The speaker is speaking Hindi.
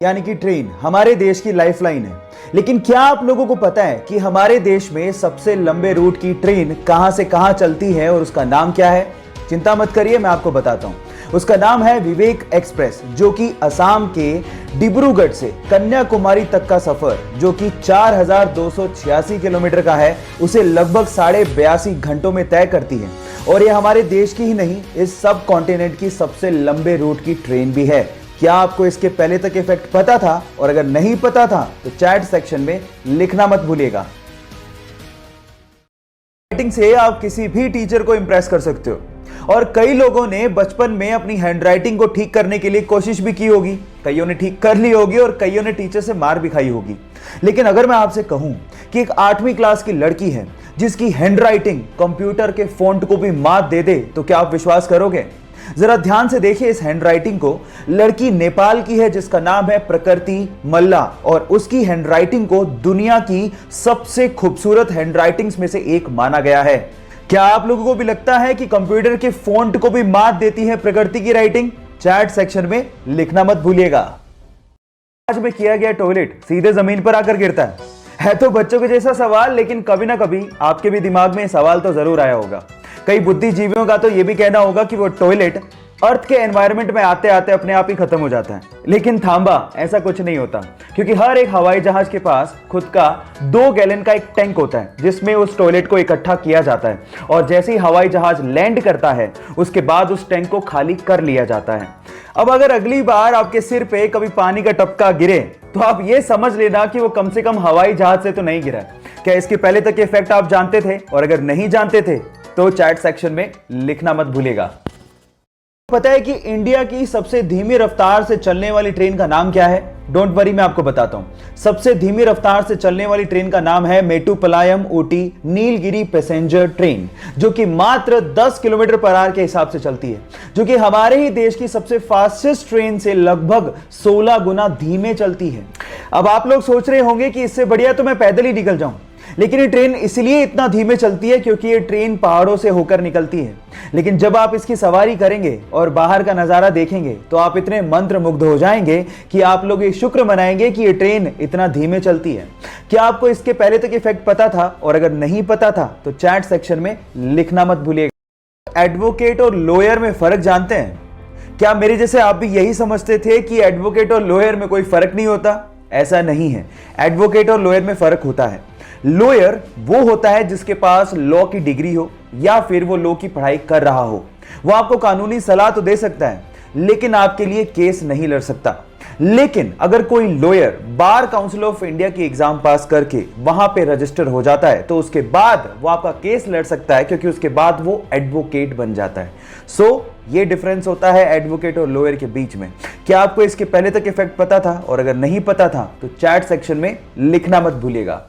यानी कि ट्रेन हमारे देश की लाइफलाइन है। लेकिन क्या आप लोगों को पता है कि हमारे देश में सबसे लंबे रूट की ट्रेन कहां से कहां चलती है और उसका नाम क्या है? चिंता मत करिए, मैं आपको बताता हूं। उसका नाम है विवेक एक्सप्रेस, जो कि असम के डिब्रूगढ़ से कन्याकुमारी तक का सफर, जो कि 4286 किलोमीटर का है, उसे लगभग 82.5 घंटों में तय करती है। और यह हमारे देश की ही नहीं, इस सब कॉन्टिनेंट की सबसे लंबे रूट की ट्रेन भी है। क्या आपको इसके पहले तक इफेक्ट पता था? और अगर नहीं पता था तो चैट सेक्शन में लिखना मत भूलिएगा। राइटिंग से आप किसी भी टीचर को इंप्रेस कर सकते हो। और कई लोगों ने बचपन में अपनी हैंडराइटिंग को ठीक करने के लिए कोशिश भी की होगी। कईयों ने ठीक कर ली होगी और कईयों ने टीचर से मार भी खाई होगी। लेकिन अगर मैं आपसे कहूं कि एक 8वीं क्लास की लड़की है जिसकी हैंडराइटिंग कंप्यूटर के फॉन्ट को भी मात दे दे, तो क्या आप विश्वास करोगे? जरा ध्यान से देखिए इस हैंडराइटिंग को। लड़की नेपाल की है जिसका नाम है प्रकृति मल्ला, और उसकी हैंडराइटिंग को दुनिया की सबसे खूबसूरत हैंडराइटिंग्स में से एक माना गया है। क्या आप लोगों को भी लगता है कि कंप्यूटर के फॉन्ट को भी मात देती है प्रकृति की राइटिंग? चैट सेक्शन में लिखना मत भूलिएगा। आज में किया गया टॉयलेट सीधे जमीन पर आकर गिरता है तो बच्चों के जैसा सवाल, लेकिन कभी ना कभी आपके भी दिमाग में सवाल तो जरूर आया होगा। कई बुद्धिजीवियों का तो यह भी कहना होगा कि वो टॉयलेट अर्थ के एनवायरनमेंट में आते आते अपने आप ही खत्म हो जाता है। लेकिन थांबा, ऐसा कुछ नहीं होता, क्योंकि हर एक हवाई जहाज के पास खुद का 2 गैलन का एक टैंक होता है जिसमें उस टॉयलेट को इकट्ठा किया जाता है। और जैसे ही हवाई जहाज लैंड करता है उसके बाद उस टैंक को खाली कर लिया जाता है। अब अगर अगली बार आपके सिर पे कभी पानी का टपका गिरे तो आप ये समझ लेना कि वो कम से कम हवाई जहाज से तो नहीं गिरा। क्या इसके पहले तक के इफेक्ट आप जानते थे? और अगर नहीं जानते थे तो चैट सेक्शन में लिखना मत भूलिएगा। पता है कि इंडिया की सबसे धीमी रफ्तार से चलने वाली ट्रेन का नाम क्या है? डोंट वरी, मैं आपको बताता हूं। सबसे धीमी रफ्तार से चलने वाली ट्रेन का नाम है मेट्टुपालयम ऊटी नीलगिरी पैसेंजर ट्रेन, जो कि मात्र 10 किलोमीटर पर आवर के हिसाब से चलती है, जो कि हमारे ही देश की सबसे फास्टेस्ट ट्रेन से लगभग 16 गुना धीमे चलती है। अब आप लोग सोच रहे होंगे कि इससे बढ़िया तो मैं पैदल ही निकल जाऊं, लेकिन ये ट्रेन इसलिए इतना धीमे चलती है क्योंकि ये ट्रेन पहाड़ों से होकर निकलती है। लेकिन जब आप इसकी सवारी करेंगे और बाहर का नजारा देखेंगे तो आप इतने मंत्रमुग्ध हो जाएंगे कि आप लोग ये शुक्र मनाएंगे कि ये ट्रेन इतना धीमे चलती है। क्या आपको इसके पहले तक इफेक्ट पता था? और अगर नहीं पता था तो चैट सेक्शन में लिखना मत भूलिएगा। एडवोकेट और लॉयर में फर्क जानते हैं? क्या मेरे जैसे आप भी यही समझते थे कि एडवोकेट और लॉयर में कोई फर्क नहीं होता? ऐसा नहीं है। एडवोकेट और लॉयर में फर्क होता है। लॉयर वो होता है जिसके पास लॉ की डिग्री हो या फिर वो लॉ की पढ़ाई कर रहा हो। वो आपको कानूनी सलाह तो दे सकता है, लेकिन आपके लिए केस नहीं लड़ सकता। लेकिन अगर कोई lawyer bar council of India की एग्जाम पास करके वहां पे रजिस्टर हो जाता है तो उसके बाद वो आपका केस लड़ सकता है, क्योंकि उसके बाद वो एडवोकेट बन जाता है। सो ये डिफरेंस होता है एडवोकेट और लॉयर के बीच में। क्या आपको इसके पहले तक इफेक्ट पता था? और अगर नहीं पता था तो चैट सेक्शन में लिखना मत भूलिएगा।